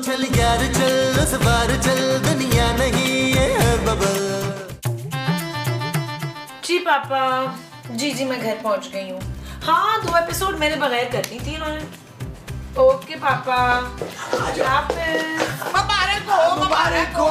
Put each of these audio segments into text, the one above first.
चल यार चल उस बार चल दुनिया नहीं ये है बबल। जी पापा, जी मैं घर पहुंच गई हूँ। हाँ 2 एपिसोड मेरे बगैर कर दी थी इन्होंने। ओके पापा, मुबारक हो।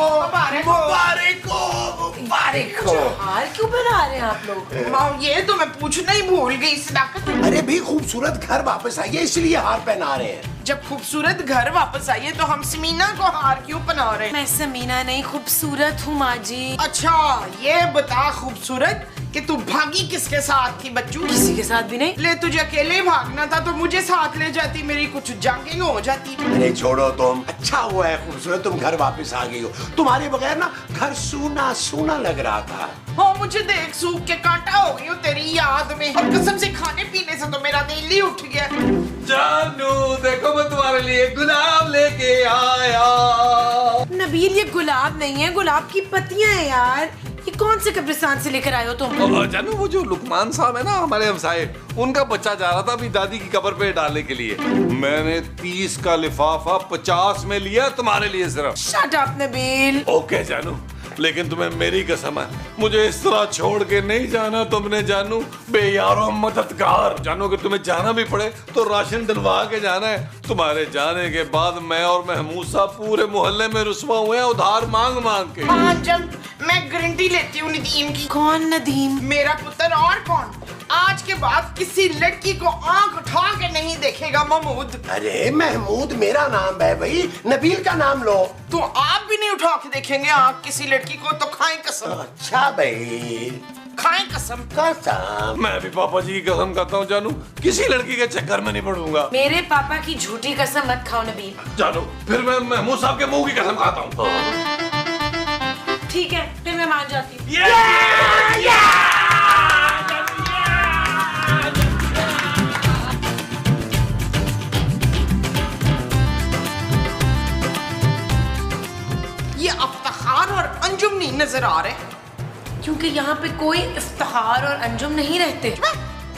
हार क्यों बना रहे हैं आप लोग? ये तो मैं पूछना ही भूल गई सदाकत। अरे भी खूबसूरत घर वापस आई है इसलिए हार पहना रहे हैं। जब खूबसूरत घर वापस आई है तो हम समीना को हार क्यों पहना रहे हैं? मैं समीना नहीं, खूबसूरत हूँ माँ जी। अच्छा ये बता खूबसूरत कि तू भागी किसके साथ थी बच्चू? किसी के साथ भी नहीं। ले तुझे अकेले भागना था तो मुझे साथ ले जाती, मेरी कुछ जंगिंग हो जाती। अरे छोड़ो तुम, अच्छा हुआ है खूबसूरत तुम घर वापस आ गई हो। तुम्हारे बगैर ना घर सूना सूना लग रहा था। हो मुझे देख सूख के कांटा हो गई हो तेरी याद में, और कसम से खाने पीने से तो मेरा दिल ही उठ गया। जानू देखो मैं तुम्हारे लिए गुलाब लेके आया। नबील ये गुलाब नहीं है, गुलाब की पत्तियां हैं यार। ये कौन से कब्रिस्तान से लेकर आए हो तुम? जानू वो जो लुकमान साहब है ना हमारे हमसाए, उनका बच्चा जा रहा था अभी दादी की कब्र पे डालने के लिए। मैंने 30 का लिफाफा 50 में लिया तुम्हारे लिए सिर्फ। Shut up Nabeel. ओके जानू, लेकिन तुम्हें मेरी कसम है मुझे इस तरह छोड़ के नहीं जाना तुमने जानू। बेयारो मददगार जानू, कि तुम्हें जाना भी पड़े तो राशन डलवा के जाना है। तुम्हारे जाने के बाद मैं और महमूद साहब पूरे मोहल्ले में रुस्वा हुए हैं उधार मांग मांग के। हाँ जब मैं गारंटी लेती हूँ नदीम की। कौन नदीम? मेरा पुत्र और कौन। आज के बाद किसी लड़की को आंख उठा के नहीं देखेगा महमूद। अरे महमूद मेरा नाम है भाई, नबील का नाम लो। तो आप भी नहीं उठा के देखेंगे आंख किसी लड़की को तो खाएं कसम। अच्छा भाई, खाएं कसम। कसम। मैं भी पापा जी की कसम खाता हूँ जानू, किसी लड़की के चक्कर में नहीं पड़ूंगा। मेरे पापा की झूठी कसम मत खाओ नबील। जानू फिर मैं महमूद साहब के मुंह की कसम खाता हूँ। ठीक है फिर मैं मान जाती हूँ। ये इफ्तिखार और अंजुम नहीं नजर आ रहे, क्योंकि यहाँ पे कोई इफ्तिखार और अंजुम नहीं रहते।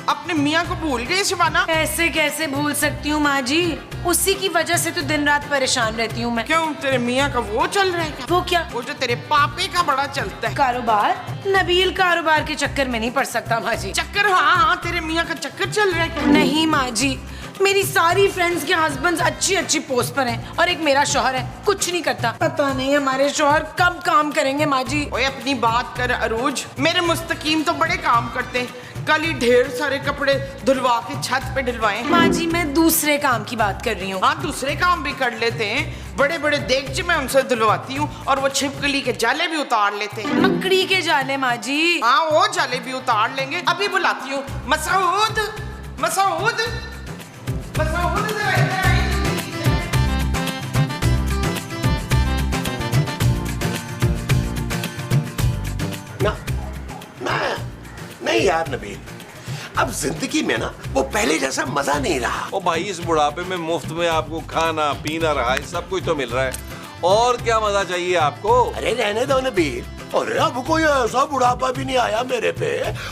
अपने मियाँ को भूल गए शिबाना। ऐसे कैसे भूल सकती हूँ माँ जी, उसी की वजह से तो दिन रात परेशान रहती हूँ मैं। क्यों तेरे मियाँ का वो चल रहा है क्या? वो क्या? वो जो तेरे पापे का बड़ा चलता है कारोबार। नबील कारोबार के चक्कर में नहीं पड़ सकता माँ जी। चक्कर। हाँ तेरे मियाँ का चक्कर चल रहा है क्या? नहीं माँ जी, मेरी सारी फ्रेंड्स के हस्बैंड्स अच्छी पोस्ट पर हैं और एक मेरा शौहर है कुछ नहीं करता। पता नहीं हमारे शौहर कब काम करेंगे माँ जी। ओए अपनी बात कर अरूज, मेरे मुस्तकीम तो बड़े काम करते हैं। कल ही ढेर सारे कपड़े धुलवा के छत पे डलवाए। माँ जी मैं दूसरे काम की बात कर रही हूँ। हाँ दूसरे काम भी कर लेते हैं, बड़े बड़े देगचे मैं उनसे धुलवाती हूँ और वो छिपकली के जाले भी उतार लेते हैं। मकड़ी के जाले माँ जी। हाँ वो जाले भी उतार लेंगे। अभी बुलाती हूँ मसूद, मसूद, मसूद जरा इधर आइए। नहीं यार नबील, अब जिंदगी में ना वो पहले जैसा मजा नहीं रहा। ओ भाई इस बुढ़ापे में मुफ्त में आपको खाना पीना रहा है, सब कुछ तो मिल रहा है, और क्या मजा चाहिए आपको? अरे रहने दो नबील, अरे अब कोई ऐसा बुढ़ापा भी नहीं आया मेरे पे।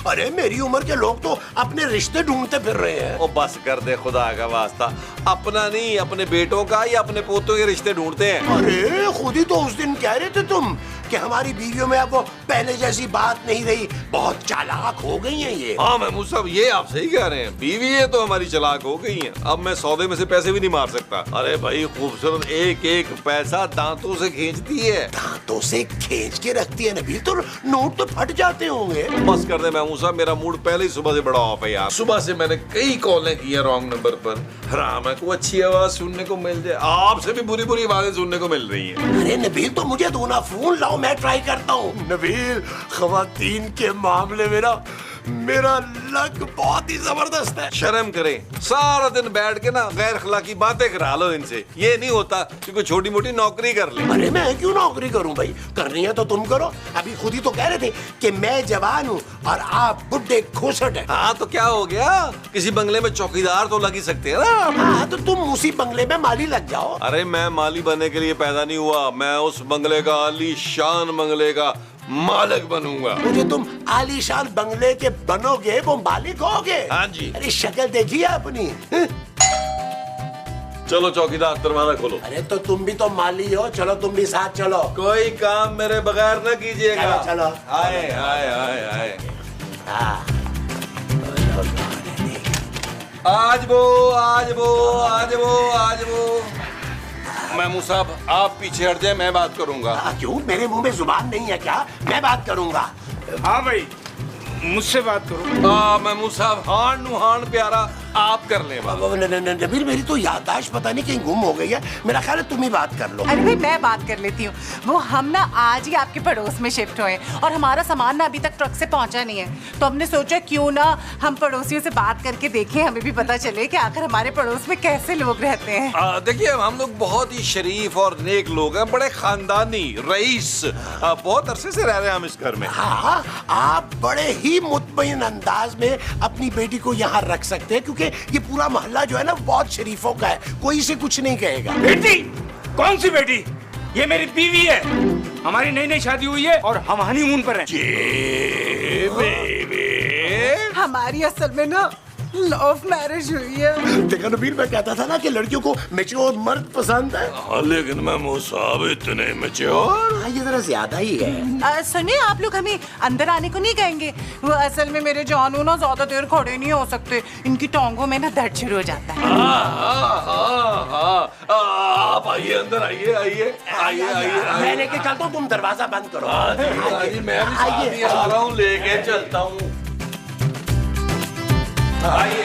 अरे मेरी उम्र के लोग तो अपने रिश्ते ढूंढते फिर रहे हैं। ओ बस कर दे खुदा का वास्ता, अपना नहीं अपने बेटों का या अपने पोतों के रिश्ते ढूंढते हैं। अरे खुद ही तो उस दिन कह रहे थे तुम कि हमारी बीवियों में अब वो पहले जैसी बात नहीं रही, बहुत चालाक हो गई हैं ये। हाँ महमूद साहब ये आप सही कह रहे हैं, बीवी ये तो हमारी चालाक हो गई हैं। अब मैं सौदे में से पैसे भी नहीं मार सकता। अरे भाई खूबसूरत एक एक पैसा दांतों से खींचती है। दांतों से खींच के रखती है नबील, तो नोट तो फट जाते होंगे। बस कर दे महमूद साहब, मेरा मूड पहले ही सुबह से बड़ा ऑफ है यार। सुबह से मैंने कई कॉलें की हैं रॉन्ग नंबर पर। हराम है कोई अच्छी आवाज सुनने को मिल जाए, आपसे भी बुरी बुरी आवाजें सुनने को मिल रही है। अरे नबील तो मुझे दो ना फोन लाओ, मैं ट्राई करता हूँ। नबील खवातीन के मामले में ना मेरा लक बहुत ही जबरदस्त है। शर्म करें, सारा दिन बैठ के ना गैर अखलाकी बातें करा लो इनसे। ये नहीं होता कि कोई छोटी मोटी नौकरी कर ले। अरे मैं क्यों नौकरी करूं भाई, करनी है तो तुम करो। अभी खुद ही तो कह रहे थे कि मैं जवान हूँ और आप बुढ़े खोसट हैं। हाँ तो क्या हो गया, किसी बंगले में चौकीदार तो लग ही सकते हैं ना। हाँ तो तुम उसी बंगले में माली लग जाओ। अरे मैं माली बनने के लिए पैदा नहीं हुआ, मैं उस बंगले का आलीशान बंगले का मालिक बनूंगा। मुझे तुम आलीशान बंगले के बनोगे वो मालिक होगे। हाँ जी। अरे शक्ल देखिए अपनी। चलो चौकीदार, दरवाजा खोलो। अरे तो तुम भी तो माली हो, चलो तुम भी साथ चलो। कोई काम मेरे बगैर न कीजिएगा। चलो। आए आए आए आए। आज वो महमूद साहब, आप पीछे हट जाए, मैं बात करूंगा। क्यों, मेरे मुंह में जुबान नहीं है क्या? मैं बात करूंगा। हाँ भाई, मुझसे बात करो। महमूद साहब, हान नु हान प्यारा, आप कर ले बात। नबील, मेरी तो याददाश्त पता नहीं कहीं गुम हो गई है। मेरा ख्याल है तुम ही बात कर लो। अरे भाई मैं बात कर लेती हूँ। वो हम ना आज ही आपके पड़ोस में शिफ्ट हुए और हमारा सामान ना अभी तक ट्रक से पहुँचा नहीं है, तो हमने सोचा क्यों ना हम पड़ोसियों से बात करके देखें, हमें भी पता चले कि आखिर हमारे पड़ोस में कैसे लोग रहते हैं। देखिए, हम लोग बहुत ही शरीफ और नेक लोग हैं, बड़े खानदानी रईस, बहुत अरसे से रह रहे हैं हम इस घर में। हाँ, आप बड़े ही मुतमईन अंदाज में अपनी बेटी को यहाँ रख सकते हैं, क्योंकि ये पूरा मोहल्ला जो है ना बहुत शरीफों का है, कोई इसे कुछ नहीं कहेगा। बेटी? कौन सी बेटी? ये मेरी बीवी है, हमारी नई नई शादी हुई है और हम हनीमून पर हैं। हमारी असल में ना लव मैरिज हुई है। देखा नबील, मैं कहता था ना कि लड़कियों को मैच्योर मर्द पसंद है। हाँ, लेकिन महमूद साहब इतने मैच्योर। हाँ, ये जरा ज्यादा ही है। सुनिए, आप लोग हमें अंदर आने को नहीं कहेंगे? वो असल में मेरे जानू ना ज्यादा देर खड़े नहीं हो सकते, इनकी टांगों में ना दर्द शुरू हो जाता है। आप आइए, अंदर आइए आइए आइए आइए। मैं लेके चलता हूँ, तुम दरवाजा बंद करो। मैं भी साथ ही आ रहा हूँ, लेके चलता हूँ। आइए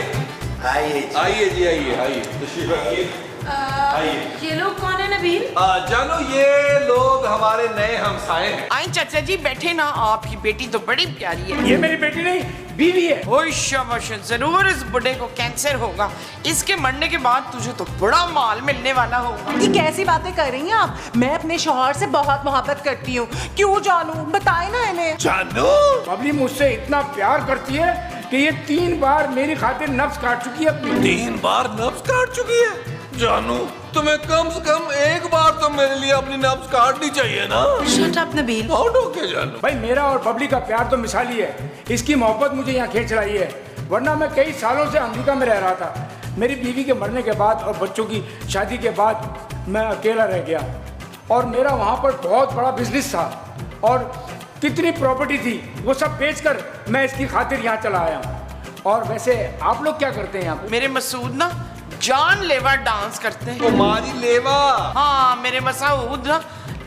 आइए जी, आइए आइए, तशरीफ रखिए। ये लोग कौन है नबील? जानो, ये लोग हमारे नए हमसाए हैं। आई चाचा जी, बैठे ना। आपकी बेटी तो बड़ी प्यारी है। ये मेरी बेटी नहीं, बीवी है। ओए शाबाश, जरूर इस बुढ़े को कैंसर होगा। इसके मरने के बाद तुझे तो बड़ा माल मिलने वाला होगा। ये कैसी बातें कर रही हैं आप? मैं अपने शौहर से बहुत मोहब्बत करती हूँ। क्यों जानू, बताए ना इन्हें। जानो, बबली मुझसे इतना प्यार करती है कि ये 3 बार मेरी खातिर नफ्स काट चुकी है अपनी। 3 बार नब्ज काट चुकी है। जानू, तुम्हें कम से कम एक बार तो मेरे लिए अपनी नब्ज काटनी चाहिए ना। Shut up Nabeel. ओके जानू। भाई, मेरा और बबली का प्यार तो मिसाली है। इसकी मोहब्बत मुझे यहाँ खींच लाई है, वरना मैं कई सालों से अमेरिका में रह रहा था। मेरी बीवी के मरने के बाद और बच्चों की शादी के बाद मैं अकेला रह गया, और मेरा वहाँ पर बहुत बड़ा बिजनेस था और कितनी प्रॉपर्टी थी, वो सब बेचकर मैं इसकी खातिर यहाँ चला आया हूँ। और वैसे आप लोग क्या करते हैं यहाँ पे? मेरे मसूद ना जान लेवा डांस करते हैं। तुम्हारी लेवा? हाँ, मेरे मसूद ना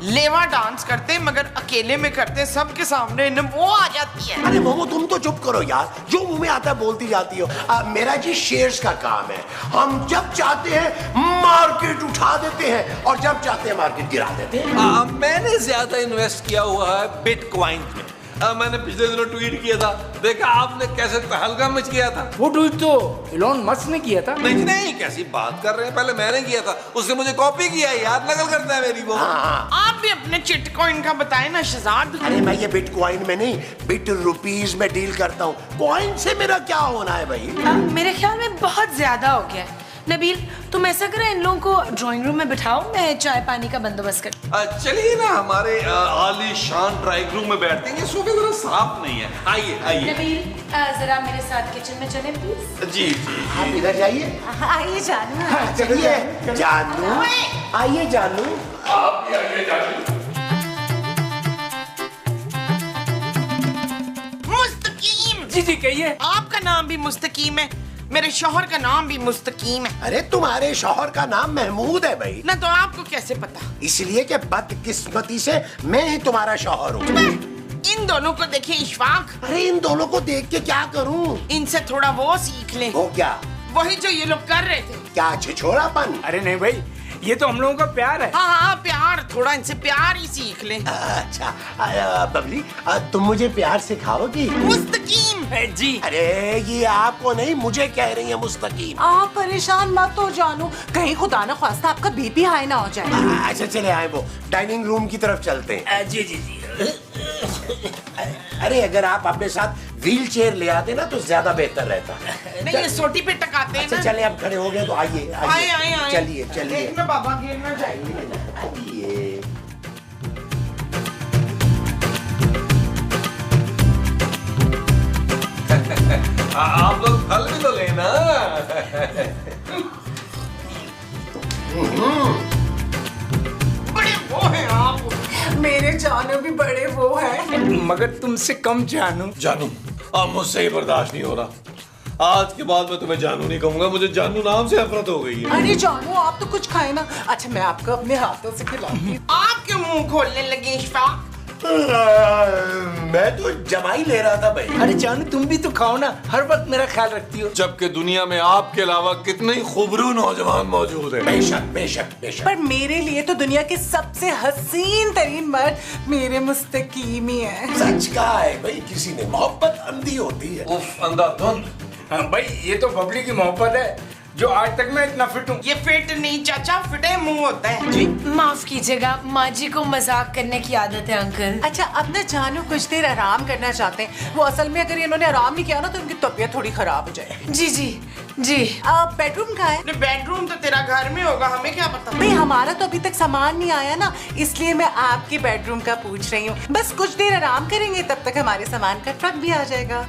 लेवा डांस करते हैं, मगर अकेले में करते हैं, सबके सामने न वो आ जाती है। अरे मोमो, तुम तो चुप करो यार, जो मुंह में आता है बोलती जाती हो। मेरा जी शेयर्स का काम है, हम जब चाहते हैं मार्केट उठा देते हैं और जब चाहते हैं मार्केट गिरा देते हैं। मैंने ज्यादा इन्वेस्ट किया हुआ है बिटकॉइन में। मैंने पिछले दिनों ट्वीट किया था, देखा आपने कैसे तहलका मच गया था। वो ट्वीट तो इलॉन मस्क ने किया था। नहीं नहीं, कैसी बात कर रहे हैं, पहले मैंने किया था, उसने मुझे कॉपी किया यार, नकल करता है मेरी वो। आप भी अपने चिटकॉइन का बताए ना शहजाद। अरे मैं ये बिटकॉइन में नहीं, बिट रुपीज में डील करता हूँ। कॉइन से मेरा क्या होना है भाई? मेरे ख्याल में बहुत ज्यादा हो गया है। नबील, तुम ऐसा करो, इन लोगों को ड्राइंग रूम में बिठाओ, मैं चाय पानी का बंदोबस्त कर। चलिए ना, हमारे आलीशान ड्राइंग रूम में बैठते हैं। ये सोफे जरा साफ नहीं है। आइए आइए। नबील, जरा मेरे साथ किचन में चलें प्लीज। जी जी। आप इधर जाइए। आइए जानू। चलिए जानू, आइए जानू। आप भी आइए जानू। मुस्तकीम। जी जी कहिए। आपका नाम भी मुस्तकीम है, मेरे शौहर का नाम भी मुस्तकीम है। अरे तुम्हारे शौहर का नाम महमूद है भाई। ना तो आपको कैसे पता? इसलिए कि बदकिस्मती से मैं ही तुम्हारा शौहर हूँ। इन दोनों को देखे इशफाक। अरे इन दोनों को देख के क्या करूँ? इनसे थोड़ा वो सीख ले। वो क्या? वही जो ये लोग कर रहे थे। क्या छिछोरापन? अरे नहीं भाई, ये तो हम लोगों का प्यार है। हाँ हाँ, प्यार, थोड़ा इनसे प्यार ही सीख ले। अच्छा बबली, तुम मुझे प्यार सिखाओगी? मुस्तकीम। जी। अरे ये आपको नहीं, मुझे कह रही है मुस्तकीम। आप परेशान मत हो जानू, कहीं खुदा न ख्वास्ता आपका बीपी हाई ना हो जाए। अच्छा चले आए, वो डाइनिंग रूम की तरफ चलते हैं। जी जी जी। अरे अगर आप अपने साथ व्हील चेयर ले आते ना तो ज्यादा बेहतर रहता। नहीं, ये सोटी पे टकाते हैं अच्छा ना। चले, अब खड़े हो गए तो आइए आए आए आए। चलिए चलिए देखना बाबा, गिरना चाहिए। आइए। आप लोग फल भी तो लेना। बड़े वो हैं आप। मेरे जानू भी बड़े वो है। मगर तुमसे कम जानू। जानू अब मुझसे ही बर्दाश्त नहीं हो रहा। आज के बाद मैं तुम्हें जानू नहीं कहूंगा, मुझे जानू नाम से नफरत हो गई है। अरे जानू आप तो कुछ खाए ना। अच्छा मैं आपको अपने हाथों से खिलाती हूँ। आप क्यों मुंह खोलने लगे इश्फा? मैं तो जमाई ले रहा था भाई। अरे जानू तुम भी तो खाओ ना, हर वक्त मेरा ख्याल रखती हो। जबकि दुनिया में आपके अलावा कितने ही खूबरू नौजवान मौजूद हैं। बेशक बेशक बेशक। पर मेरे लिए तो दुनिया के सबसे हसीन तरीन मर्द मेरे मुस्तकीम ही है। सच कहा है भाई, किसी ने मोहब्बत अंधी होती है। उफ अंधाधुंध। हाँ भाई ये तो बबली की मोहब्बत है जो आज तक मैं इतना फिट हूँ। ये फिट नहीं चाचा, फिटे मुंह होता है जी। माफ कीजिएगा, माँ जी को मजाक करने की आदत है अंकल। अच्छा अब ना जानू कुछ देर आराम करना चाहते हैं। वो असल में अगर इन्होंने आराम नहीं किया ना तो उनकी तबीयत थोड़ी खराब हो जाएगी। जी जी जी। बेडरूम कहाँ है? बेडरूम तो तेरा घर में होगा, हमें क्या पता। भाई हमारा तो अभी तक सामान नहीं आया ना, इसलिए मैं आपके बेडरूम का पूछ रही हूँ। बस कुछ देर आराम करेंगे तब तक हमारे सामान का ट्रक भी आ जाएगा।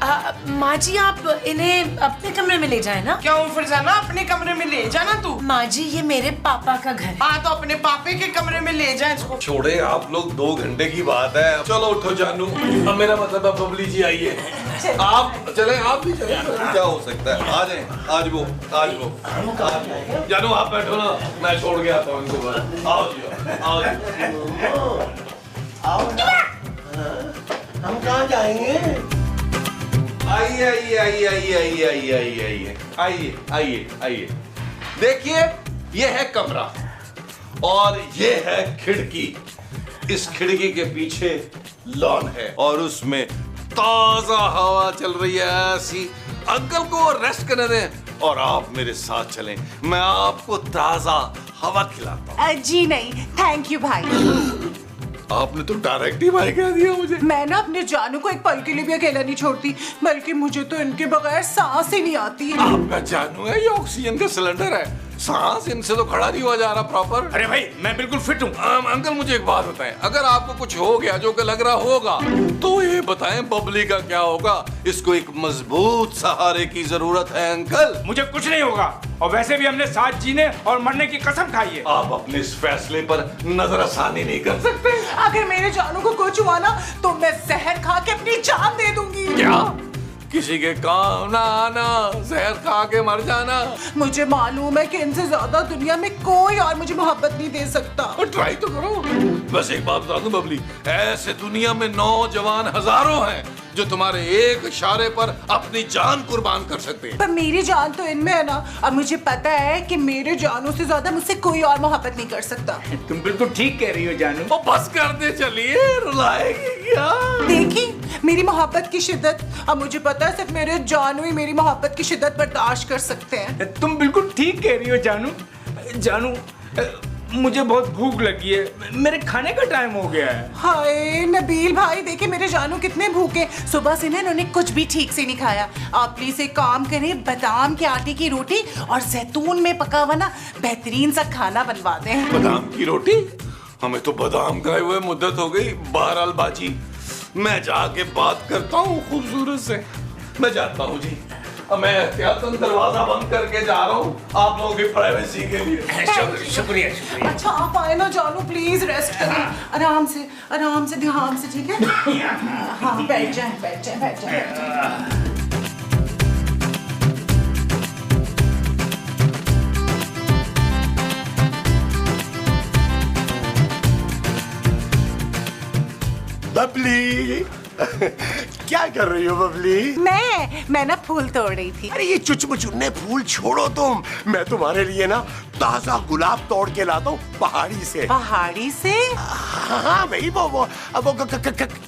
माँ जी आप इन्हें अपने कमरे में ले जाए ना। क्यों फरजाना, अपने कमरे में ले जाना तू। माँ जी ये मेरे पापा का घर है। हाँ तो अपने पापे के कमरे में ले जाए इसको। छोड़े आप लोग, 2 घंटे की बात है। चलो उठो जानू, अब मेरा मतलब अब बबली जी आइए। आप चले, आप भी चले, क्या हो सकता है। आ जाए, आज वो जानू आप बैठो ना, मैं छोड़ के आता हूँ इनको बाहर। आओ जी आओ जी। आओ ना। हम कहाँ जाएंगे? आइए आइए आइए आइए आइए आइए आइए आइए आइए आइए आइए। देखिए ये है कमरा और ये है खिड़की। इस खिड़की के पीछे लॉन है और उसमें ताजा हवा चल रही है ऐसी। अंकल को रेस्ट करने दें और आप मेरे साथ चलें, मैं आपको ताजा हवा खिलाता हूँ। जी नहीं थैंक यू भाई। आपने तो डायरेक्ट ही भाई कह दिया मुझे। मैं ना अपने जानू को एक पल के लिए भी अकेला नहीं छोड़ती, बल्कि मुझे तो इनके बगैर सांस ही नहीं आती। आपका जानू है, ये ऑक्सीजन का सिलेंडर है, सांस इनसे तो खड़ा नहीं हुआ जा रहा प्रॉपर। अरे भाई मैं बिल्कुल फिट हूँ। अंकल मुझे एक बात बताएं, अगर आपको कुछ हो गया जो कि लग रहा होगा तो ये बताएं बबली का क्या होगा। इसको एक मजबूत सहारे की जरूरत है अंकल। मुझे कुछ नहीं होगा और वैसे भी हमने साथ जीने और मरने की कसम खाई है। आप अपने इस फैसले पर नजरसानी नहीं कर सकते। अगर मेरे जानू को कुछ हुआ ना तो मैं जहर खा के अपनी जान दे दूंगी। क्या किसी के काम ना आना, जहर खा के मर जाना? मुझे मालूम है कि इनसे ज्यादा दुनिया में कोई और मुझे मोहब्बत नहीं दे सकता। और ट्राई तो करो। बस एक बात बता दूं बबली, ऐसे दुनिया में नौजवान हजारों हैं जो तुम्हारे एक इशारे पर अपनी जान कुर्बान कर सकते हैं। पर मेरी जान तो इनमें है ना, और मुझे पता है कि मेरे जानू से ज्यादा मुझसे कोई और मोहब्बत नहीं कर सकता। तुम बिल्कुल ठीक कह रही हो जानू। और बस कर दे, चलिए रुलाएगी क्या? देखी मेरी मोहब्बत की शिद्दत। अब मुझे पता है सिर्फ मेरे जानू ही मेरी मोहब्बत की शिद्दत बर्दाश्त कर सकते हैं। तुम बिल्कुल ठीक कह रही हो जानू। जानू मुझे बहुत भूख लगी है, मेरे खाने का टाइम हो गया है। हाय नबील भाई देखिए मेरे जानू कितने भूखे, सुबह से ना इन्होंने कुछ भी ठीक से नहीं खाया। आप प्लीज एक काम करें, बादाम के आटे की रोटी और जैतून में पका हुआ ना बेहतरीन सा खाना बनवा दें। बादाम की रोटी? हमें तो बादाम खाए हुए मुद्दत हो गई। बहरहाल बाजी मैं जाके बात करता हूँ खूबसूरत से। मैं जाता हूँ जी, अब मैं एहतियातन दरवाजा बंद करके जा रहा हूँ आप लोगों की प्राइवेसी के लिए। शुक्रिया शुक्रिया। अच्छा आप आए ना जानू, प्लीज रेस्ट करें आराम से ध्यान से, ठीक है? हाँ बैठ जाए। बबली क्या कर रही हो बबली? मैं ना फूल तोड़ रही थी। अरे ये चुचमुचुन्ने फूल छोड़ो तुम, मैं तुम्हारे लिए ना ताजा गुलाब तोड़ के लाता हूँ पहाड़ी से। पहाड़ी से? हाँ भाई वो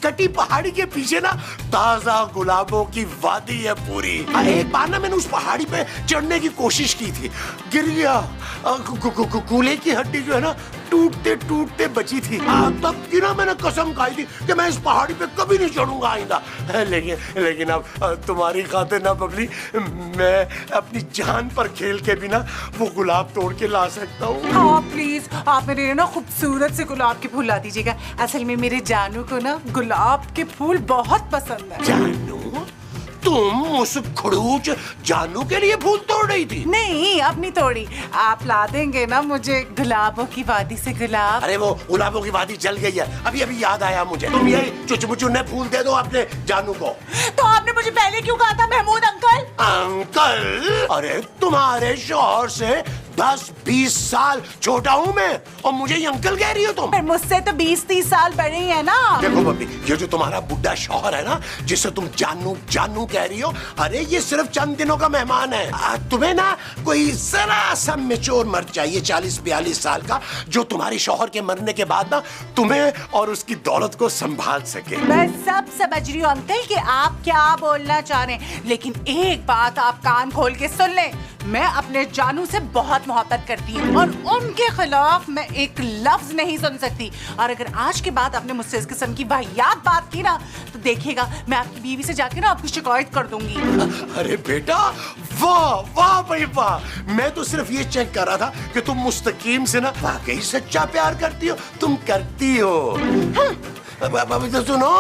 कटी पहाड़ी के पीछे ना ताजा गुलाबों की वादी है पूरी। एक बार ना मैंने उस पहाड़ी पे चढ़ने की कोशिश की थी, गिर गया। कूल्हे की हड्डी जो है ना टूटते टूटते बची थी। तब की ना मैंने कसम खाई थी कि मैं इस पहाड़ी पे कभी नहीं चढ़ूंगा आइंदा। लेकिन अब तुम्हारी खातिर ना बबली मैं अपनी जान पर खेल के भी ना वो गुलाब तोड़ के ला सकता हूँ। हाँ प्लीज आप मेरे लिए ना खूबसूरत से गुलाब के फूल ला दीजिएगा। असल में मेरे जानू को ना गुलाब के फूल बहुत पसंद है। जानू तुम उस खड़ूच जानू के लिए फूल तोड़ रही थी? नहीं, अब नहीं तोड़ी। आप ला देंगे ना मुझे गुलाबों की वादी से गुलाब? अरे वो गुलाबों की वादी जल गई है, अभी अभी याद आया मुझे। तुम ये चुचमुचुन्ने फूल दे दो अपने जानू को। तो आपने मुझे पहले क्यों कहा था महमूद अंकल? अंकल? अरे तुम्हारे शौहर से 10-20 साल छोटा हूँ मैं, और मुझे ये अंकल कह रही हो तुम? मुझसे तो 20-30 साल बड़े ही है ना। देखो बब्बी, ये जो तुम्हारा बुढ़ा शौहर है ना, जिसे तुम जानू जानू कह रही हो, अरे ये सिर्फ चंद दिनों का मेहमान है। तुम्हें ना कोई जरा सा मैच्योर मर्द चाहिए, 40-42 साल का, जो तुम्हारी शौहर के मरने के बाद ना तुम्हें और उसकी दौलत को संभाल सके। मैं सब समझ रही हूँ अंकल कि आप क्या बोलना चाह रहे हैं, लेकिन एक बात आप कान खोल के सुन लें, मैं अपने जानू से बहुत मोहब्बत करती हूँ और उनके खिलाफ मैं एक लफ्ज नहीं सुन सकती। और अगर आज के बाद आपने मुझसे इस किस्म की वाहियात बात की ना, तो देखिएगा मैं आपकी बीवी से जाके ना आपकी शिकायत कर दूंगी। अरे बेटा, वाह वाह भाई वाह, मैं तो सिर्फ ये चेक कर रहा था कि तुम मुस्तकीम से ना वाकई सच्चा प्यार करती हो। तुम करती हो। अभी तो सुनो,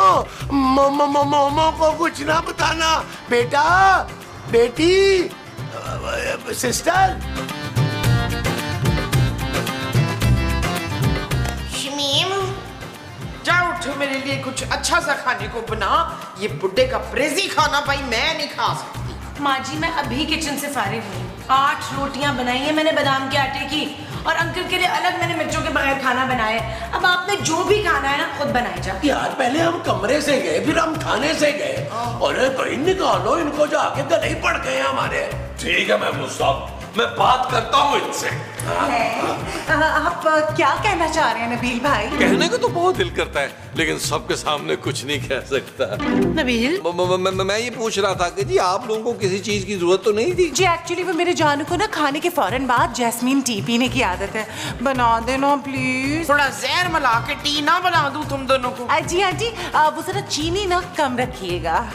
मोमो को कुछ ना बताना। बेटा, बेटी, सिस्टर। शमीम, जाओ उठो, मेरे लिए कुछ अच्छा सा खाने को बना। ये बुड्ढे का प्रेजी खाना भाई मैं नहीं खा सकती। माँ जी, मैं अभी किचन से फारिग हुई। 8 रोटियां बनाई है मैंने बादाम के आटे की, और अंकल के लिए अलग मैंने मिर्चों के बगैर खाना बनाया है। अब आपने जो भी खाना है ना खुद बनाई जा। यार, पहले हम कमरे से गए, फिर हम खाने से गए। अरे भाई निकालो इनको, जाके गले ही पड़ गए हमारे। ठीक है महमूद साहब, मैं बात करता हूँ इनसे। आप क्या कहना चाह रहे हैं नबील भाई? कहने को तो बहुत दिल करता है, लेकिन सबके सामने कुछ नहीं कह सकता। नबील, मैं ये पूछ रहा था कि जी आप लोगों को किसी चीज की जरूरत तो नहीं थी? जी एक्चुअली वो मेरे जानू को ना खाने के फौरन बाद जैस्मीन टी पीने की आदत है, बना देना प्लीज। थोड़ा जहर मिला के टी ना बना दूं तुम दोनों को? जी हाँ जी, वो जरा चीनी ना कम रखिएगा।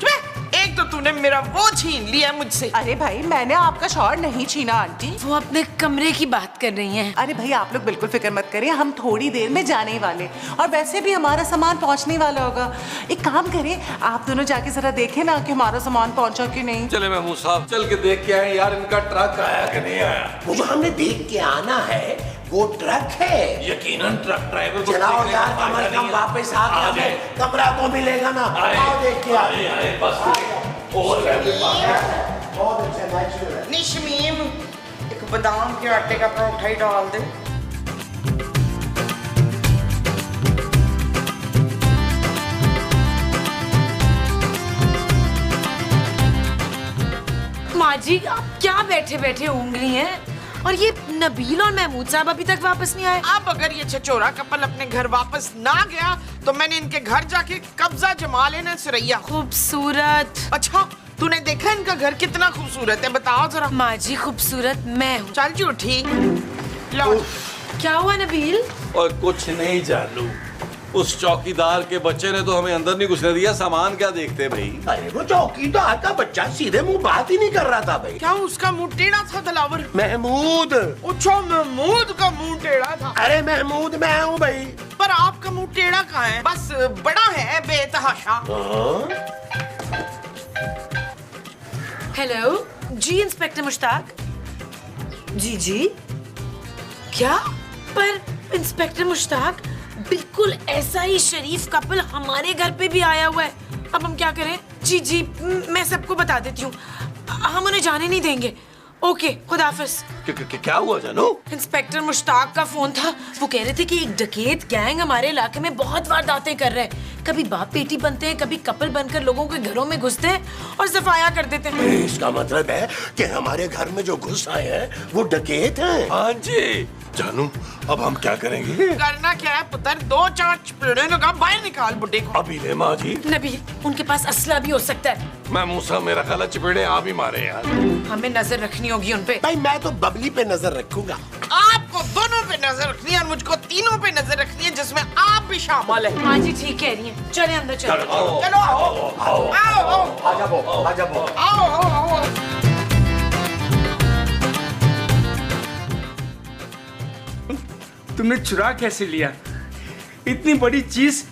एक तो तूने मेरा वो छीन लिया मुझसे। अरे भाई, मैंने आपका शौहर नहीं छीना आंटी। वो अपने कमरे की बात कर रही हैं। अरे भाई, आप लोग बिल्कुल फिक्र मत करिए, हम थोड़ी देर में जाने ही वाले, और वैसे भी हमारा सामान पहुंचने वाला होगा। एक काम करें, आप दोनों जाके जरा देखें ना कि हमारा सामान पहुंचा कि नहीं। चले महमूद साहब, चल के देख के आए यार, इनका ट्रक आया कि नहीं आया। वो जो हमने देख के आना है वो ट्रक है। यकीनन ट्रक ड्राइवर को चलाओ यार, कम से कम वापस आ गए, कमरा तो मिलेगा ना। आओ देख के आए बस। बहुत अच्छा नेचुरल है। नहीं शमीम, एक बादाम के आटे का परोठा ही डाल दे। माँ जी, आप क्या बैठे बैठे ऊँग रही हैं? और ये नबील और महमूद साहब अभी तक वापस नहीं आए। अब अगर ये छचोरा कपल अपने घर वापस ना गया तो मैंने इनके घर जाके कब्जा जमा लेना। सुरैया, खूबसूरत। अच्छा तूने देखा इनका घर कितना खूबसूरत है? बताओ जरा। माँ जी, खूबसूरत मैं हूँ। चल झूठी। लो। क्या हुआ नबील? और कुछ नहीं जानू, उस चौकीदार के बच्चे ने तो हमें अंदर नहीं घुसने दिया। सामान क्या देखते भाई? अरे वो चौकीदार का बच्चा सीधे मुंह बात ही नहीं कर रहा था भाई। क्या उसका मुंह टेढ़ा था दिलावर? महमूद। अच्छा, महमूद का मुंह टेढ़ा था? अरे महमूद मैं हूँ भाई। पर आपका मुंह टेढ़ा कहाँ है? बस बड़ा है बेतहाशा। हेलो जी, इंस्पेक्टर मुश्ताक। जी जी। क्या? पर इंस्पेक्टर मुश्ताक, बिल्कुल ऐसा ही शरीफ कपल हमारे घर पे भी आया हुआ है। अब हम क्या करें? जी जी, मैं सबको बता देती हूँ, हम उन्हें जाने नहीं देंगे। ओके, खुदाफिज। क्या हुआ जानू? इंस्पेक्टर मुश्ताक का फोन था। वो कह रहे थे कि एक डकैत गैंग हमारे इलाके में बहुत वारदातें कर रहे हैं। कभी बाप बेटी बनते हैं, कभी कपल बनकर लोगों के घरों में घुसते हैं और सफाया कर देते हैं। इसका मतलब है कि हमारे घर में जो घुस आए हैं वो डकैत हैं। हाँ जी। जानू, अब हम क्या करेंगे? करना क्या है पुत्र? 2-4 चपेड़े लगा, बाहर निकाल बुड्ढे को। अभी ले माँ जी। नबी, उनके पास असला भी हो सकता है। मैं मूसा, मेरा ख्याल चपेड़े आप ही मारे यार। हमें नजर रखनी होगी उन पे। भाई मैं तो बबली पे नजर रखूंगा। आपको दोनों पे नजर रखनी है और मुझको तीनों पे नजर रखनी है, जिसमें आप भी शामिल है। हाँ जी, ठीक कह रही हैं। चले अंदर चलो। चलो आओ आओ आओ आ जाओ। आओ। तुमने चुरा कैसे लिया? इतनी बड़ी चीज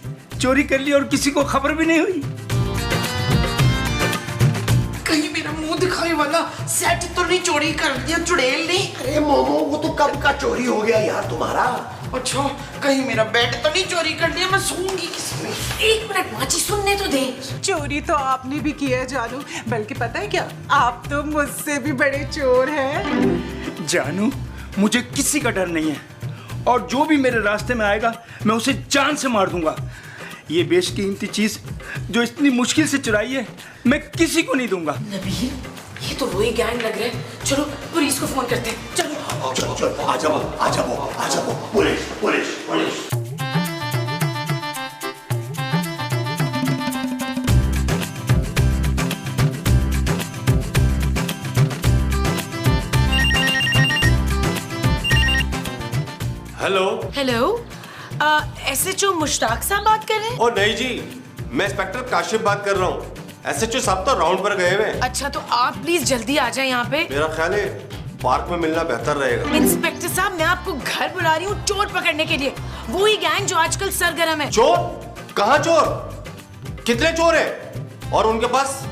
चोरी कर ली और किसी को खबर भी नहीं हुई? कहीं मेरा मुंह दिखाई वाला सेट तो नहीं चोरी कर दिया चुड़ैल ने? अरे मोमो, वो तो कब का चोरी हो गया यार तुम्हारा। अच्छा, कहीं मेरा बेड तो नहीं चोरी कर दिया? मैं सोऊंगी किसमें? एक मिनट माँ जी, सुनने तो दे। चोरी तो आपने भी किया जानू, बल्कि पता है क्या, आप तो मुझसे भी बड़े चोर हैं। जानू, मुझे किसी का डर नहीं है और जो भी मेरे रास्ते में आएगा मैं उसे जान से मार दूंगा। ये बेशकीमती चीज जो इतनी मुश्किल से चुराई है मैं किसी को नहीं दूंगा। नबील, ये तो वही गैंग लग रहा है। चलो पुलिस को फोन करते हैं। चलो चलो चलो, आ जाओ, पुलिस। हेलो, SHO मुश्ताक साहब बात कर रहे हैं? ओ नहीं जी, मैं इंस्पेक्टर काशिफ बात कर रहा हूँ। SHO साहब तो राउंड पर गए हुए हैं। अच्छा, तो आप प्लीज जल्दी आ जाए यहाँ पे। मेरा ख्याल है पार्क में मिलना बेहतर रहेगा। इंस्पेक्टर साहब, मैं आपको घर बुला रही हूँ चोर पकड़ने के लिए। वो ही गैंग जो आजकल सरगर्म है। चोर? कहाँ चोर? कितने चोर हैं? और उनके पास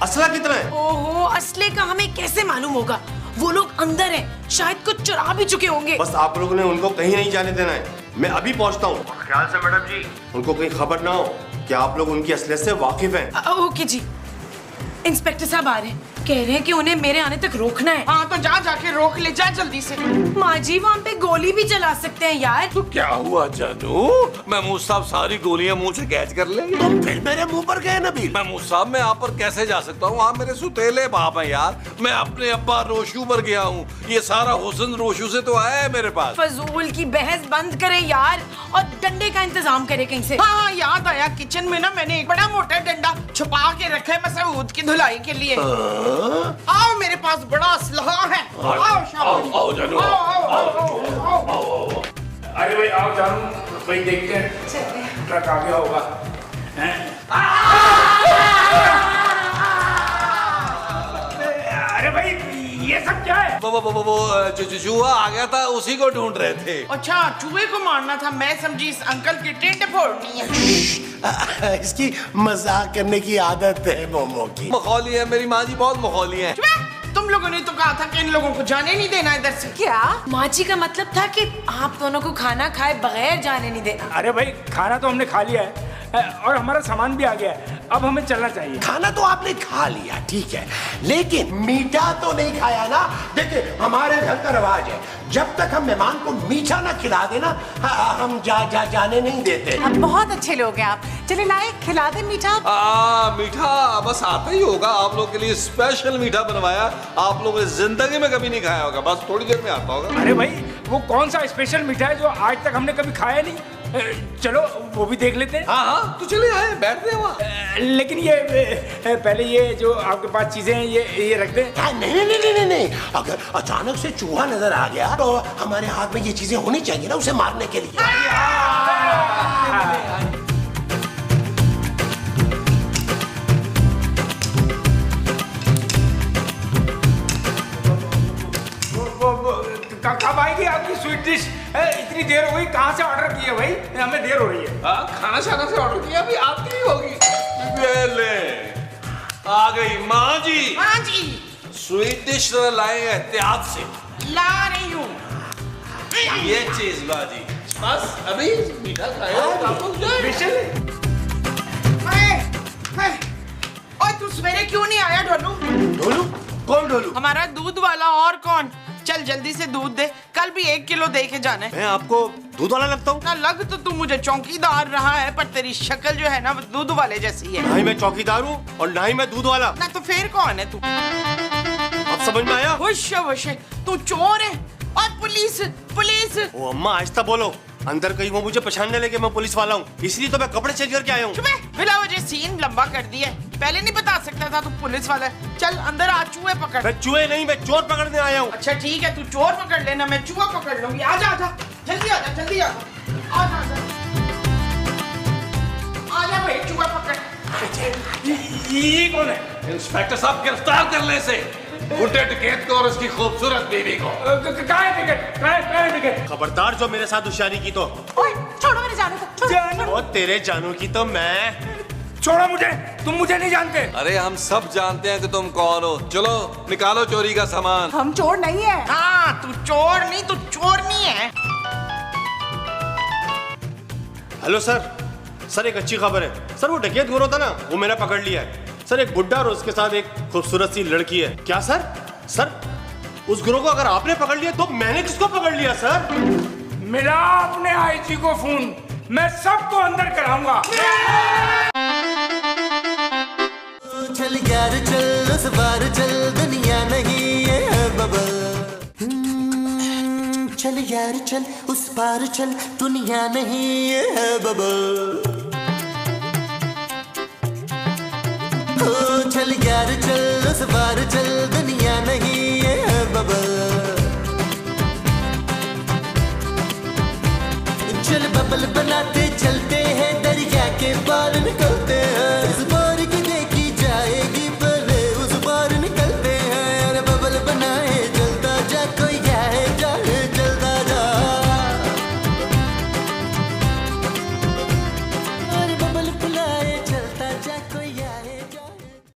असला कितना है? ओहो, असले का हमें कैसे मालूम होगा? वो लोग अंदर हैं, शायद कुछ चुरा भी चुके होंगे। बस आप लोगों ने उनको कहीं नहीं जाने देना है। मैं अभी पहुंचता हूँ। ख्याल से मैडम जी, उनको कहीं खबर ना हो कि आप लोग उनकी असलियत से वाकिफ हैं। ओके जी। इंस्पेक्टर साहब आ रहे हैं, कह रहे हैं कि उन्हें मेरे आने तक रोकना है। हाँ तो जाके रोक ले, जा जल्दी से। माँ जी, वहाँ पे गोली भी चला सकते हैं यार। तो क्या हुआ जानू? महमूद साहब सारी गोलियां मुंह से कैच कर लेंगे। तुम फिर मेरे मुंह पर गए नबील। महमूद साहब, मैं आप पर कैसे जा सकता हूँ? आप मेरे सुतेले बाप हैं यार। मैं अपने अब्बा रोशू पर गया हूँ। ये सारा हुस्न रोशू से तो आया है मेरे पास। फजूल की बहस बंद करें यार, और डंडे का इंतजाम करें कहीं से। हाँ, याद आया, किचन में ना मैंने एक बड़ा मोटा डंडा छुपा के रखा है मसूद की धुलाई के लिए। आओ, मेरे पास बड़ा असलहा है। आओ शाबाश। आओ जानू। अरे भाई आओ जानू, भाई देखते हैं ट्रक आ गया होगा। अरे भाई ये सब क्या है? वो जुआ आ गया था, उसी को ढूंढ रहे थे। अच्छा, चूहे को मारना था। मैं समझी इस अंकल की टेंट फोड़नी है। इसकी मजाक करने की आदत है मोमो की। मखौली है, मेरी माँ जी बहुत मखौली है। तुम लोगों ने तो कहा था कि इन लोगों को जाने नहीं देना इधर से। क्या? माँ जी का मतलब था कि आप दोनों को खाना खाए बगैर जाने नहीं देना। अरे भाई, खाना तो हमने खा लिया है और हमारा सामान भी आ गया है। अब हमें चलना चाहिए। खाना तो आपने खा लिया, ठीक है, लेकिन मीठा तो नहीं खाया ना। देखिए, हमारे घर का रिवाज है, जब तक हम मेहमान को मीठा ना खिला देना हम जाने नहीं देते। अब बहुत अच्छे लोग हैं आप। चले लाए, खिला दे मीठा। मीठा बस आता ही होगा। आप लोग के लिए स्पेशल मीठा बनवाया। आप लोगों ने जिंदगी में कभी नहीं खाया होगा, बस थोड़ी देर में आता होगा। अरे भाई, वो कौन सा स्पेशल मीठा है जो आज तक हमने कभी खाया नहीं? चलो वो भी देख लेते हैं। हाँ, तो चले आए, बैठते हैं वहाँ। लेकिन ये पहले ये जो आपके पास चीजें हैं ये रख दें। नहीं, अगर अचानक से चूहा नजर आ गया तो हमारे हाथ में ये चीजें होनी चाहिए ना उसे मारने के लिए। कब आएगी आपकी स्वीट डिश? इतनी देर हो गई, कहाँ से ऑर्डर किया भाई? हमें देर हो रही है। खाना शाना से ऑर्डर किया, अभी आती ही होगी। ले आ गई माँ जी। हाँ जी, स्वीट डिश लाए एहतियात से। ला रही हूँ। ये चीज बाजी, बस अभी मीठा खाया आप लोग जाए। और तू सवेरे क्यों नहीं आया ढोलू? ढोलू? कौन ढोलू? हमारा दूध वाला। और कौन? चल जल्दी से दूध दे, कल भी 1 किलो दे के जाना है। मैं आपको दूध वाला लगता हूँ? ना लग तो तू मुझे चौकीदार रहा है, पर तेरी शक्ल जो है ना वो दूध वाले जैसी है। ना ही मैं चौकीदार हूँ और ना ही मैं दूध वाला। ना तो फिर कौन है तू? अब समझ में आया? होश तू चोर है और पुलिस। ओ अम्मा, आहिस्ता बोलो। अंदर कहीं वो मुझे पहचानने लगे मैं पुलिस वाला हूँ, इसलिए तो मैं कपड़े चेंज करके आया हूँ। बिला वजह सीन लंबा कर दिया। पहले नहीं बता सकता था तू पुलिस वाला है। चल अंदर आ, चूहे पकड़। मैं चूहे नहीं, मैं चोर पकड़ने आया हूँ। अच्छा ठीक है, तू चोर पकड़ लेना, मैं चूहा पकड़ लूंगी। आजा जल्दी आजा, जल्दी आजा। आजा भाई, चूहा पकड़। ये कौन है? इंस्पेक्टर साहब, गिरफ्तार कर ले इसे, बुढ़े डकैत को और उसकी खूबसूरत बीवी को। कहाँ है टिकट? कहाँ है टिकट? खबरदार जो मेरे साथ होशियारी की तो। ओए, छोड़ो मेरे जानू को। छोड़ो। और तेरे जानू की तो मैं। छोड़ो मुझे, तुम मुझे नहीं जानते। अरे हम सब जानते हैं कि तुम कौन हो। चलो निकालो चोरी का सामान। हम चोर नहीं है। हाँ तू चोर नहीं, तू चोरनी है। हेलो सर, सर एक अच्छी खबर है सर। वो डकैत गिरोह था ना, वो मैंने पकड़ लिया है सर। एक बुड्ढा और उसके साथ एक खूबसूरत सी लड़की है। क्या सर? सर उस गिरोह को अगर आपने पकड़ लिया तो मैंने किसको पकड़ लिया सर? मिला अपने आईजी को फोन, मैं सबको अंदर कराऊंगा। चल यार चल उस बार चल, दुनिया नहीं है बबल। चल यार चल उस पार चल, दुनिया नहीं है बबल। चल यार चल उस बार चल, दुनिया